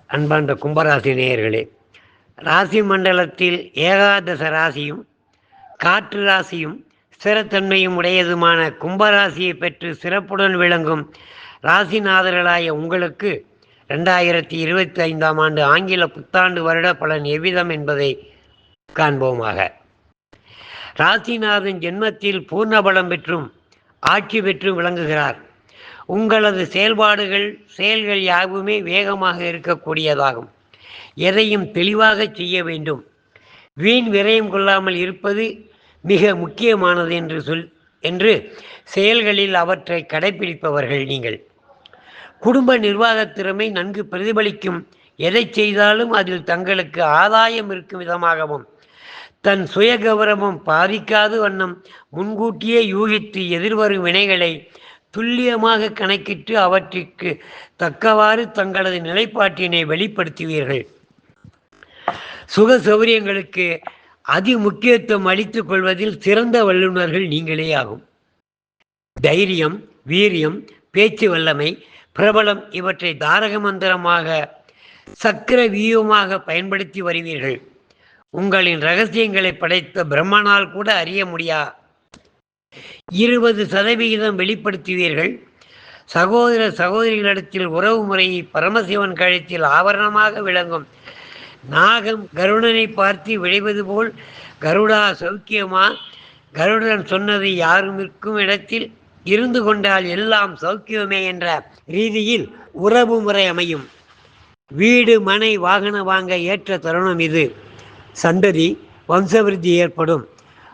அன்பார்ந்த கும்பராசி நேயர்களே, ராசி மண்டலத்தில் ஏகாதச ராசியும் காற்று ராசியும் ஸ்திரத்தன்மையும் உடையதுமான கும்பராசியை பெற்று சிறப்புடன் விளங்கும் ராசிநாதர்களாய உங்களுக்கு 2025ஆம் ஆண்டு ஆங்கில புத்தாண்டு வருட பலன் எவ்விதம் என்பதை காண்போமாக. ராசிநாதன் ஜென்மத்தில் பூர்ண பலம் பெற்றும் ஆட்சி பெற்றும் விளங்குகிறார். உங்களது செயல்கள் யாவுமே வேகமாக இருக்கக்கூடியதாகும். எதையும் தெளிவாக செய்ய வேண்டும். வீண் விரயம் கொள்ளாமல் இருப்பது மிக முக்கியமானது என்று செயல்களில் அவற்றை கடைபிடிப்பவர்கள் நீங்கள். குடும்ப நிர்வாகத் திறமை நன்கு பிரதிபலிக்கும். எதை செய்தாலும் அதில் தங்களுக்கு ஆதாயம் இருக்கும் விதமாகவும் தன் சுய கௌரவம் பாதிக்காத வண்ணம் முன்கூட்டியே யூகித்து எதிர்வரும் வினைகளை துல்லியமாக கணக்கிட்டு அவற்றிற்கு தக்கவாறு தங்களது நிலைப்பாட்டினை வெளிப்படுத்துவீர்கள். சுக சௌகரியங்களுக்கு அதி முக்கியத்துவம் அளித்துக் கொள்வதில் சிறந்த வல்லுநர்கள் நீங்களே ஆகும். தைரியம், வீரியம், பேச்சு வல்லமை, பிரபலம் இவற்றை தாரக மந்திரமாக சக்கர வியூகமாக பயன்படுத்தி வருவீர்கள். உங்களின் ரகசியங்களை படைத்த பிரம்மனால் கூட அறிய முடியா 20% வெளிப்படுத்துவீர்கள். சகோதரிகளிடத்தில் உறவு முறையை பரமசிவன் கழுத்தில் ஆபரணமாக விளங்கும் நாகம் கருடனை பார்த்து விளைவது போல் கருடா சௌக்கியமா, கருடன் சொன்னது யாரும் இருக்கும் இடத்தில் இருந்து கொண்டால் எல்லாம் சௌக்கியமே என்ற ரீதியில் உறவு முறை அமையும். வீடு மனை வாகனம் வாங்க ஏற்ற தருணம் இது. சந்ததி வம்சவிருத்தி ஏற்படும்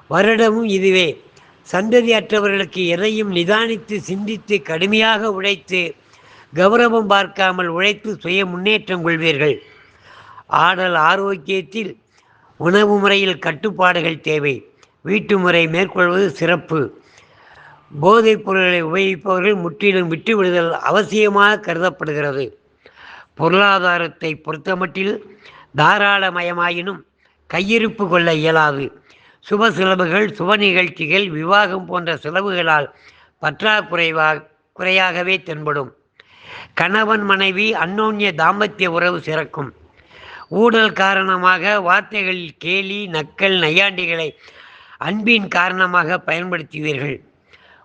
வருடமும் இதுவே. சந்ததி அற்றவர்களுக்கு எதையும் நிதானித்து சிந்தித்து கடுமையாக உழைத்து கௌரவம் பார்க்காமல் உழைத்து சுய முன்னேற்றம் கொள்வீர்கள். ஆடல் ஆரோக்கியத்தில் உணவு முறையில் கட்டுப்பாடுகள் தேவை. வீட்டு முறை மேற்கொள்வது சிறப்பு. போதைப் பொருட்களை உபயோகிப்பவர்கள் முற்றிலும் விட்டுவிடுதல் அவசியமாக கருதப்படுகிறது. பொருளாதாரத்தை பொறுத்தமட்டில் தாராளமயமாயினும் கையிருப்பு கொள்ள இயலாது. சுப செலவுகள், சுப நிகழ்ச்சிகள், விவாகம் போன்ற செலவுகளால் குறையாகவே தென்படும். கணவன் மனைவி அந்யோன்ய தாம்பத்திய உறவு சிறக்கும். ஊழல் காரணமாக வார்த்தைகளில் கேலி நக்கல் நையாண்டிகளை அன்பின் காரணமாக பயன்படுத்துவீர்கள்.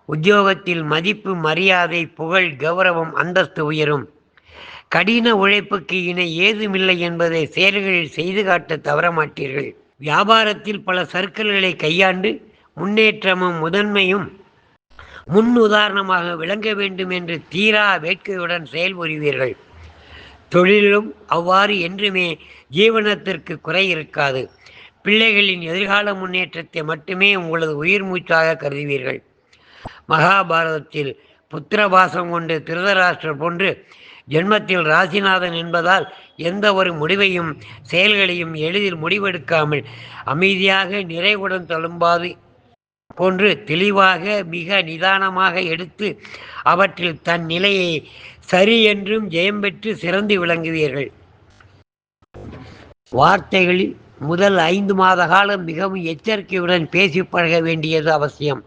உத்தியோகத்தில் மதிப்பு, மரியாதை, புகழ், கௌரவம், அந்தஸ்து உயரும். கடின உழைப்புக்கு இணை ஏதுமில்லை என்பதை செயல்களில் செய்து காட்ட தவறமாட்டீர்கள். வியாபாரத்தில் பல சர்க்கிள்களை கையாண்டு முன்னேற்றமும் முதன்மையும் முன் உதாரணமாக விளங்க வேண்டும் என்று தீரா வேட்கையுடன் செயல்புரிவீர்கள். தொழிலும் அவ்வாறு என்றுமே ஜீவனத்திற்கு குறை இருக்காது. பிள்ளைகளின் எதிர்கால முன்னேற்றத்தை மட்டுமே உங்களது உயிர் மூச்சாக கருதுவீர்கள். மகாபாரதத்தில் புத்திரபாசம் கொண்டு திருதராஷ்டிரர் போன்று ஜென்மத்தில் ராசிநாதன் என்பதால் எந்த ஒரு முடிவையும் செயல்களையும் எளிதில் முடிவெடுக்காமல் அமைதியாக நிறைவுடன் தழும்பாது போன்று தெளிவாக மிக நிதானமாக எடுத்து அவற்றில் தன் நிலையை சரி என்றும் ஜெயம் பெற்று சிறந்து விளங்குவீர்கள். வார்த்தைகளில் முதல் 5 மாத காலம் மிகவும் எச்சரிக்கையுடன் பேசி பழக வேண்டியது அவசியம்.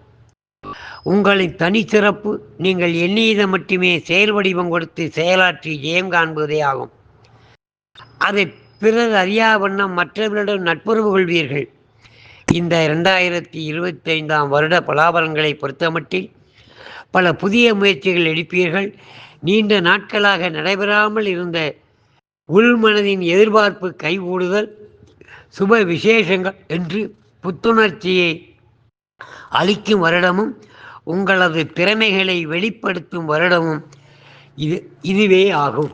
உங்களின் தனிச்சிறப்பு நீங்கள் எண்ணியதை மட்டுமே செயல் வடிவம் கொடுத்து செயலாற்றி ஜெயம் காண்பதே ஆகும். அதை பிறர் அறியா வண்ணம் மற்றவர்களிடம் நட்புறவு கொள்வீர்கள். இந்த 2025ஆம் வருட பலாபலன்களை பொறுத்தமட்டில் பல புதிய முயற்சிகள் எடுப்பீர்கள். நீண்ட நாட்களாக நடைபெறாமல் இருந்த உள்மனதின் எதிர்பார்ப்பு கைகூடுதல், சுப விசேஷங்கள் என்று புத்துணர்ச்சியை அளிக்கும் வருடமும் உங்களது திறமைகளை வெளிப்படுத்தும் வருடமும் இதுவே ஆகும்.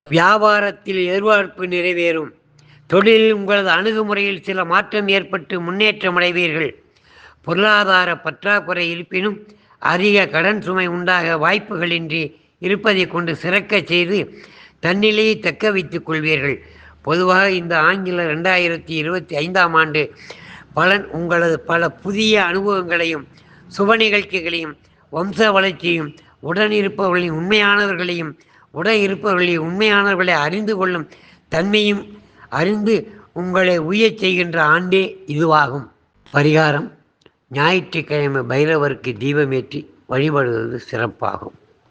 வியாபாரத்தில் எதிர்பார்ப்பு நிறைவேறும். தொழிலில் உங்களது அணுகுமுறையில் சில மாற்றம் ஏற்பட்டு முன்னேற்றம் அடைவீர்கள். பொருளாதார பற்றாக்குறை இருப்பினும் அதிக கடன் சுமை உண்டாக வாய்ப்புகளின்றி இருப்பதை கொண்டு சிறக்க செய்து தன்னிலையை தக்க வைத்துக் கொள்வீர்கள். பொதுவாக இந்த ஆங்கில 2025ஆம் ஆண்டு பலன் உங்களது பல புதிய அனுபவங்களையும் சுப நிகழ்ச்சிகளையும் வம்ச வளர்ச்சியும் உடன் இருப்பவர்களின் உண்மையானவர்களை அறிந்து கொள்ளும் தன்மையும் அறிந்து உங்களை உயச் செய்கின்ற ஆண்டே இதுவாகும். பரிகாரம்: ஞாயிற்றுக்கிழமை பைரவருக்கு தீபமேற்றி வழிபடுவது சிறப்பாகும்.